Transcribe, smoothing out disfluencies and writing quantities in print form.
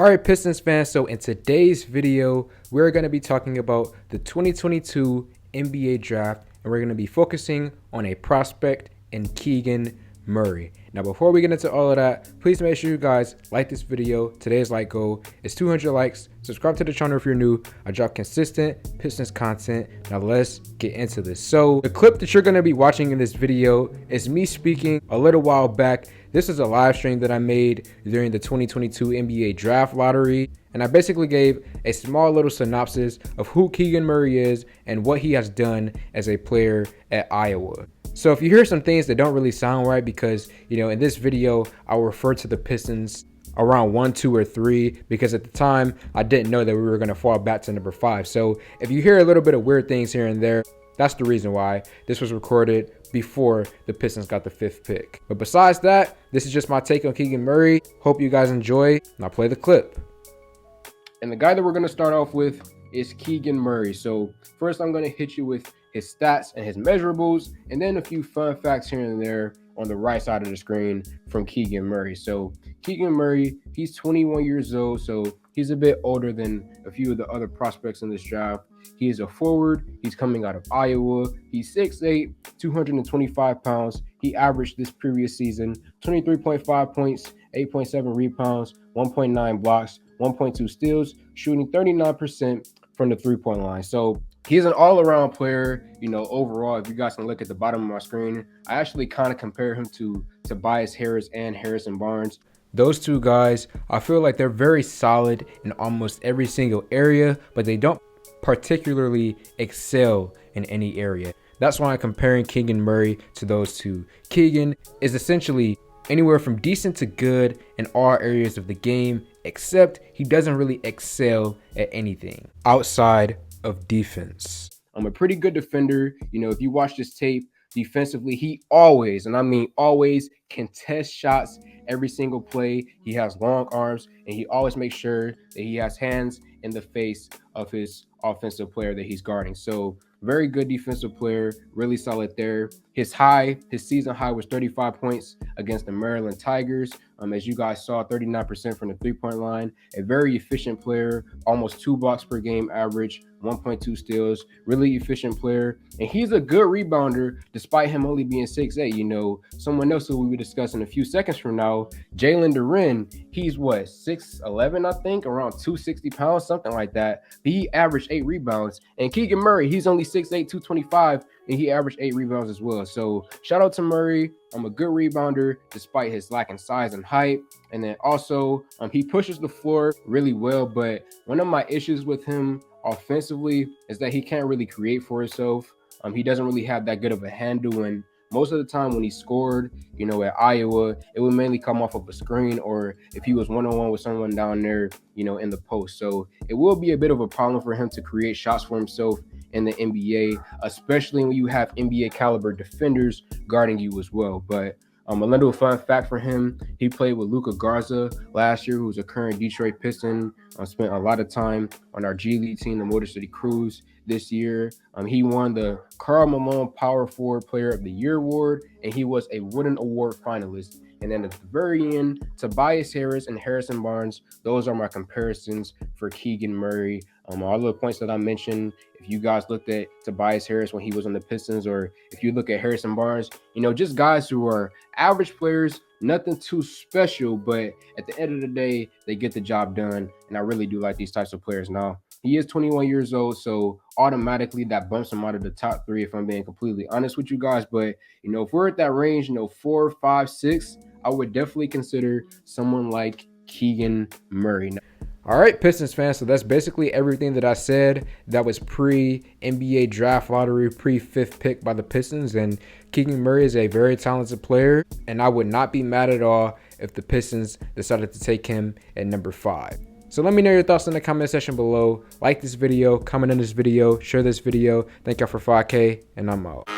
Alright, Pistons fans, so in today's video, we're going to be talking about the 2022 NBA draft, and we're going to be focusing on a prospect in Keegan Murray. Now, before we get into all of that, please make sure you guys like this video. Today's like goal is 200 likes. Subscribe to the channel if you're new. I drop consistent Pistons content. Now, let's get into this. So, the clip that you're going to be watching in this video is me speaking a little while back. This is a live stream that I made during the 2022 NBA draft lottery. And I basically gave a small little synopsis of who Keegan Murray is and what he has done as a player at Iowa. So if you hear some things that don't really sound right, because, in this video, I'll refer to the Pistons around 1, 2, or 3, because at the time, I didn't know that we were going to fall back to number 5. So if you hear a little bit of weird things here and there, that's the reason why. This was recorded before the Pistons got the 5th pick. But besides that, this is just my take on Keegan Murray. Hope you guys enjoy. Now play the clip. And the guy that we're going to start off with is Keegan Murray. So first, I'm going to hit you with his stats and his measurables, and then a few fun facts here and there on the right side of the screen from Keegan Murray. So Keegan Murray, he's 21 years old, so he's a bit older than a few of the other prospects in this draft. He is a forward. He's coming out of Iowa. He's 6'8", 225 pounds. He averaged this previous season 23.5 points, 8.7 rebounds, 1.9 blocks, 1.2 steals, shooting 39% from the three-point line. So he's an all-around player, overall. If you guys can look at the bottom of my screen, I actually kind of compare him to Tobias Harris and Harrison Barnes. Those two guys, I feel like they're very solid in almost every single area, but they don't particularly excel in any area. That's why I'm comparing Keegan Murray to those two. Keegan is essentially anywhere from decent to good in all areas of the game, except he doesn't really excel at anything outside of defense. I'm a pretty good defender. If you watch this tape, defensively, he always, and I mean always, contests shots every single play. He has long arms, and he always makes sure that he has hands in the face of his offensive player that he's guarding. So very good defensive player, really solid there. His season high was 35 points against the Maryland Tigers. As you guys saw, 39% from the three-point line. A very efficient player, almost 2 blocks per game average, 1.2 steals, really efficient player. And he's a good rebounder despite him only being 6'8". Someone else who we'll be discussing a few seconds from now, Jalen Duren, he's 6'11", I think, around 260 pounds, something like that. But he averaged 8 rebounds. And Keegan Murray, he's only 6'8", 225, and he averaged 8 rebounds as well. So shout out to Murray. I'm a good rebounder despite his lacking size and height. And then also, he pushes the floor really well. But one of my issues with him offensively is that he can't really create for himself. He doesn't really have that good of a handle. And most of the time when he scored, at Iowa, it would mainly come off of a screen, or if he was one-on-one with someone down there, in the post. So it will be a bit of a problem for him to create shots for himself in the NBA, especially when you have NBA caliber defenders guarding you as well. But a little fun fact for him, he played with Luka Garza last year, who's a current Detroit Piston. Spent a lot of time on our G League team, the Motor City Cruise, this year. He won the Karl Malone Power Forward Player of the Year award, and he was a Wooden Award finalist. And then at the very end, Tobias Harris and Harrison Barnes, those are my comparisons for Keegan Murray. All the points that I mentioned, if you guys looked at Tobias Harris when he was on the Pistons, or if you look at Harrison Barnes, just guys who are average players, nothing too special, but at the end of the day, they get the job done. And I really do like these types of players. Now, he is 21 years old, so automatically that bumps him out of the top 3, if I'm being completely honest with you guys. But, if we're at that range, 4, 5, 6, I would definitely consider someone like Keegan Murray. All right, Pistons fans, so that's basically everything that I said. That was pre-NBA draft lottery, pre-5th pick by the Pistons. And Keegan Murray is a very talented player, and I would not be mad at all if the Pistons decided to take him at number 5. So let me know your thoughts in the comment section below. Like this video, comment on this video, share this video. Thank y'all for 5K, and I'm out.